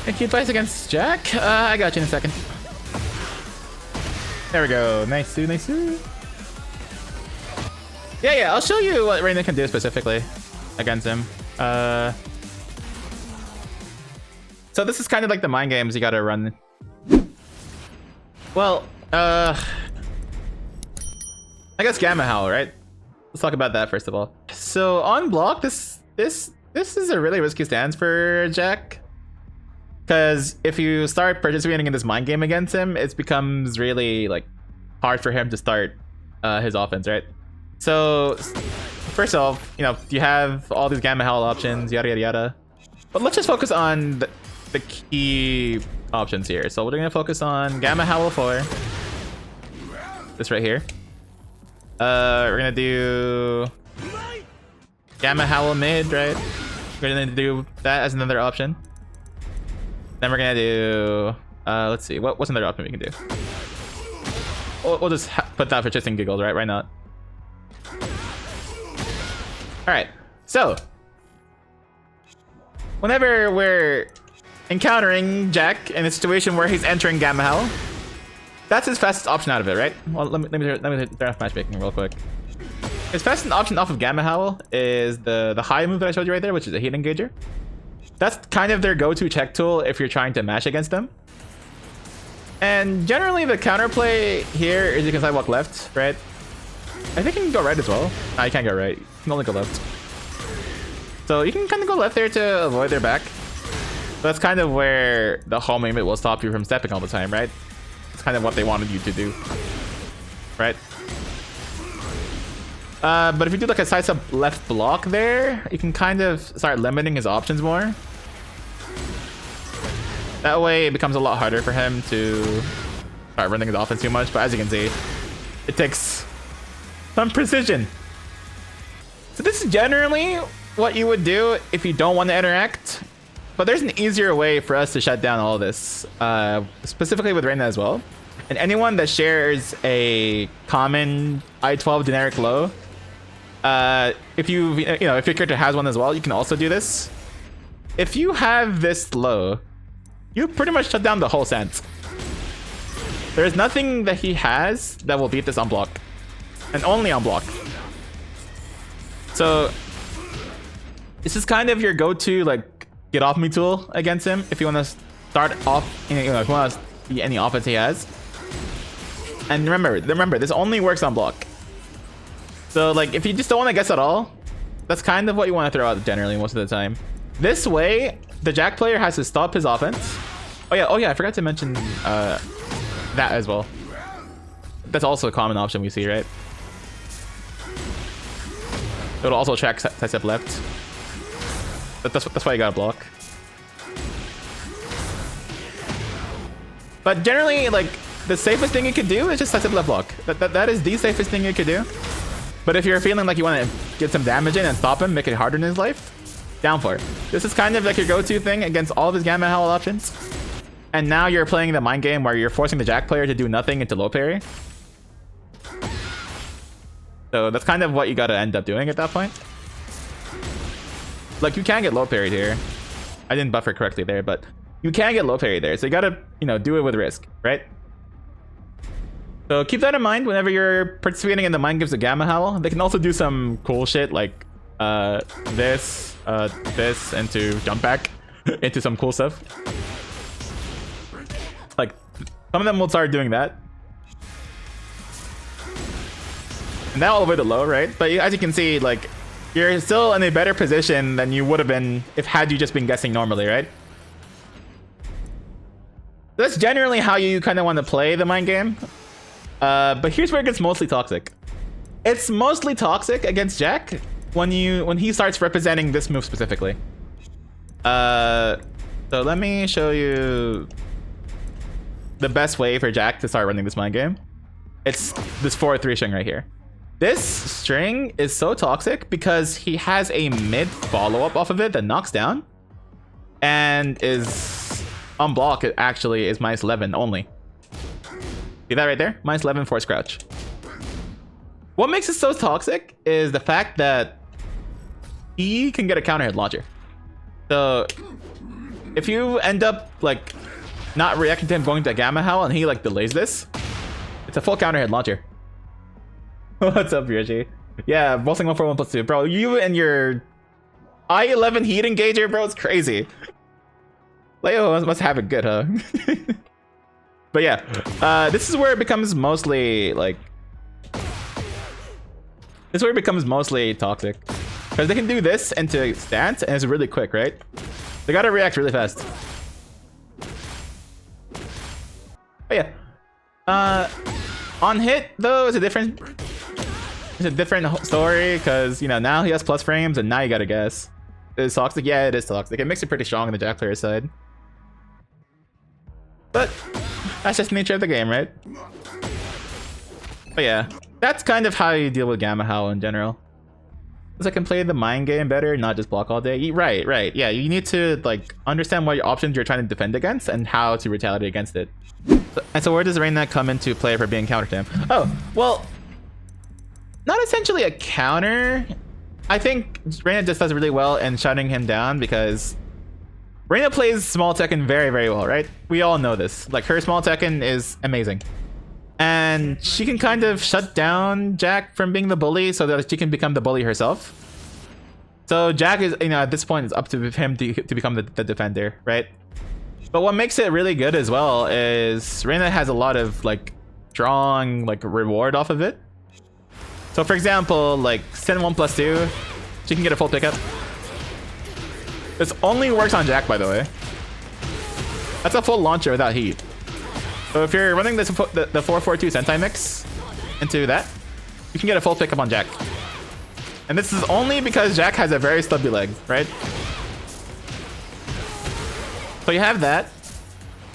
Acute bites against Jack? I got you in a second. There we go. Nice, nice. Yeah, I'll show you what Reina can do specifically against him. So this is kind of like the mind games you gotta run. Well, I guess Gamma Howl, right? Let's talk about that first of all. So on block, this is a really risky stance for Jack. Because if you start participating in this mind game against him, it becomes really like hard for him to start his offense, right? So first off, you know, you have all these Gamma Howl options, yada yada yada. But let's just focus on the key options here. So we're gonna focus on Gamma Howl 4. This right here. We're gonna do Gamma Howl mid, right? We're gonna do that as another option. Then we're gonna do let's see, what's another option we can do? We'll just put that for shits and giggles, right? Why not? Alright, so whenever we're encountering Jack in a situation where he's entering Gamma Howl, that's his fastest option out of it, right? Well, let me turn off matchmaking real quick. His fastest option off of Gamma Howl is the high move that I showed you right there, which is a heat engager. That's kind of their go-to check tool if you're trying to mash against them. And generally the counterplay here is you can sidewalk left, right? I think you can go right as well. No, you can't go right. You can only go left. So you can kind of go left there to avoid their back. That's kind of where the home aim will stop you from stepping all the time, right? It's kind of what they wanted you to do, right? But if you do like a side sub left block there, you can kind of start limiting his options more. That way it becomes a lot harder for him to start running his offense too much. But as you can see, it takes some precision. So this is generally what you would do if you don't want to interact. But there's an easier way for us to shut down all this, specifically with Reina as well. And anyone that shares a common I-12 generic low, if your character has one as well, you can also do this. If you have this low, you pretty much shut down the whole stance. There's nothing that he has that will beat this on block, and only on block. So this is kind of your go-to like get off me tool against him if you want to start off, if you want to see any offense he has. And remember, this only works on block. So like if you just don't want to guess at all, that's kind of what you want to throw out generally most of the time. This way, the Jack player has to stop his offense. Oh yeah, I forgot to mention that as well. That's also a common option we see, right? It'll also track side step left. That's why you gotta block. But generally, like, the safest thing you could do is just side step left block. That is the safest thing you could do. But if you're feeling like you want to get some damage in and stop him, make it harder in his life, down for it. This is kind of like your go-to thing against all of his Gamma Howl options. And now you're playing the mind game where you're forcing the Jack player to do nothing into low parry. So that's kind of what you gotta end up doing at that point. Like, you can get low parried here. I didn't buffer correctly there, but you can get low parried there. So you gotta, do it with risk, right? So keep that in mind whenever you're participating in the mind games of Gamma Howl. They can also do some cool shit like this into jump back into some cool stuff. Like, some of them will start doing that. And that will avoid the low, right? But as you can see, like, you're still in a better position than you would have been had you just been guessing normally, right? That's generally how you kind of want to play the mind game. But here's where it gets mostly toxic. It's mostly toxic against Jack when he starts representing this move specifically. So let me show you the best way for Jack to start running this mind game. It's this 4-3 string right here. This string is so toxic because he has a mid follow-up off of it that knocks down and is on block. It actually is minus 11 only. See that right there? Minus 11 force crouch. What makes it so toxic is the fact that he can get a counter hit launcher. So if you end up like not reacting to him going to Gamma Howl and he like delays this, it's a full counter hit launcher. What's up, Yoshi? Yeah, bossing 141+2. Bro, you and your I-11 heat engager, bro, it's crazy. Leo must have it good, huh? But yeah, this is where it becomes mostly like... This is where it becomes mostly toxic. Because they can do this into stance and it's really quick, right? They gotta react really fast. But yeah. On hit, though, it's a different story because, you know, now he has plus frames and now you gotta guess. Is toxic? Yeah, it is toxic. It makes it pretty strong on the Jack player side. But that's just the nature of the game, right? But yeah, that's kind of how you deal with Gamma Howl in general. Because I can play the mind game better, not just block all day. Right. Yeah, you need to like understand what options you're trying to defend against and how to retaliate against it. And so where does Reina come into play for being counter to him? Oh, well, not essentially a counter. I think Reina just does really well in shutting him down because Reina plays small Tekken very, very well, right? We all know this. Like, her small Tekken is amazing. And she can kind of shut down Jack from being the bully so that she can become the bully herself. So Jack is, you know, at this point, it's up to him to become the defender, right? But what makes it really good as well is Reina has a lot of, like, strong, like, reward off of it. So, for example, like, send 1+2, she can get a full pickup. This only works on Jack, by the way. That's a full launcher without heat. So if you're running this, the 442 Sentai mix into that, you can get a full pickup on Jack. And this is only because Jack has a very stubby leg, right? So you have that.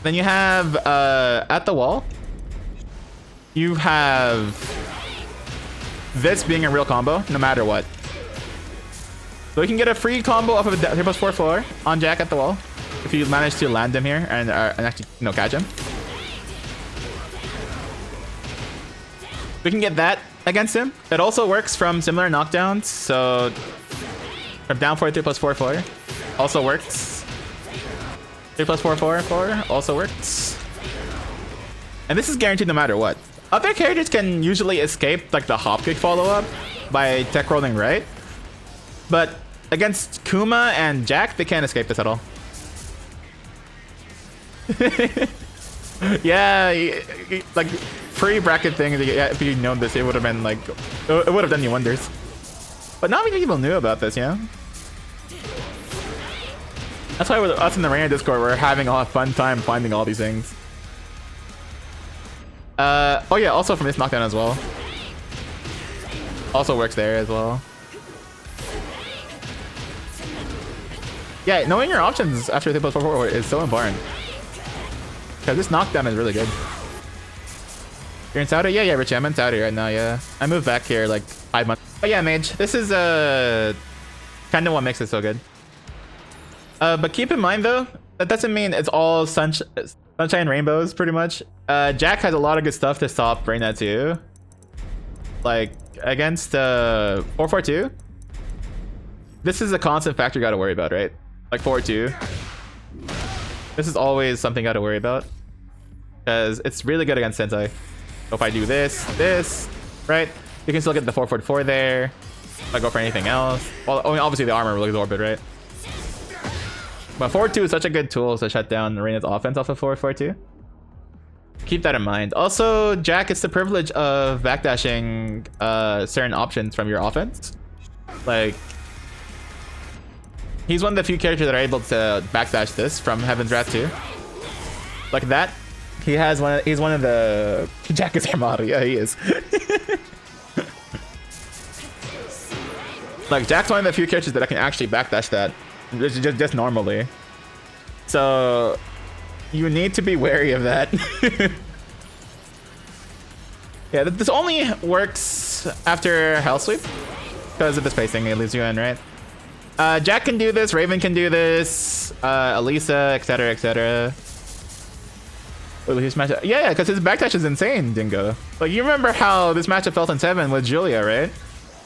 Then you have, at the wall, you have this being a real combo, no matter what. So you can get a free combo off of a 3+4 on Jack at the wall if you manage to land him here and actually, you know, catch him. We can get that against him. It also works from similar knockdowns. So from down 4 3+4 also works. 3+4 also works. And this is guaranteed no matter what. Other characters can usually escape like the hop kick follow up by tech rolling right. But against Kuma and Jack, they can't escape this at all. Yeah, like pre-bracket thing, if you'd known this, it would have been like, it would have done you wonders. But not many people knew about this, you know? That's why with us in the Reina Discord, we're having a fun time finding all these things. Oh yeah, also from this knockdown as well. Also works there as well. Yeah, knowing your options after 3+4 is so important. Because this knockdown is really good. You're in Saudi? Yeah, Richie, I'm in Saudi right now, yeah. I moved back here like 5 months. But yeah, Mage, this is kind of what makes it so good. But keep in mind though, that doesn't mean it's all sunshine rainbows pretty much. Jack has a lot of good stuff to stop Reina too. Like against 442. This is a constant factor you gotta worry about, right? Like 4-2. This is always something you gotta worry about. Because it's really good against Sensei. So if I do this, right? You can still get the 444 there. If I go for anything else. Well, I mean, obviously the armor will absorb it, right? But 4-2 is such a good tool to shut down Reina's offense off of 4-4-2. Keep that in mind. Also, Jack gets the privilege of backdashing certain options from your offense. Like, he's one of the few characters that are able to backdash this from Heaven's Wrath 2. Like that. He's one of the... Jack is Armada. Yeah, he is. Like, Jack's one of the few characters that I can actually backdash that. Just normally. So, you need to be wary of that. Yeah, this only works after Hell Sweep. Because of the spacing it leaves you in, right? Jack can do this, Raven can do this, Elisa, etc, etc. Yeah, because his backdash is insane, Dingo. Like, you remember how this matchup felt in 7 with Julia, right?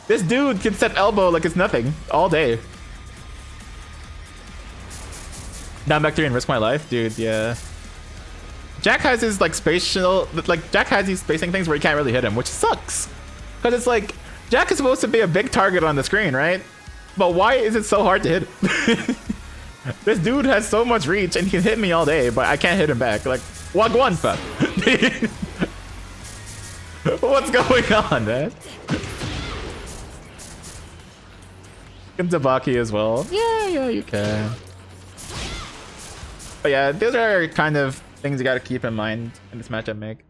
This dude can step elbow like it's nothing all day. Down back 3 and risk my life? Dude, yeah. Jack has his like spatial, like Jack has these spacing things where you can't really hit him, which sucks. Because it's like, Jack is supposed to be a big target on the screen, right? But why is it so hard to hit? This dude has so much reach and he can hit me all day, but I can't hit him back. Like, Wagwan, fam. What's going on, man? Can Tabaki as well? Yeah, you can. But yeah, those are kind of things you gotta keep in mind in this matchup, Meg.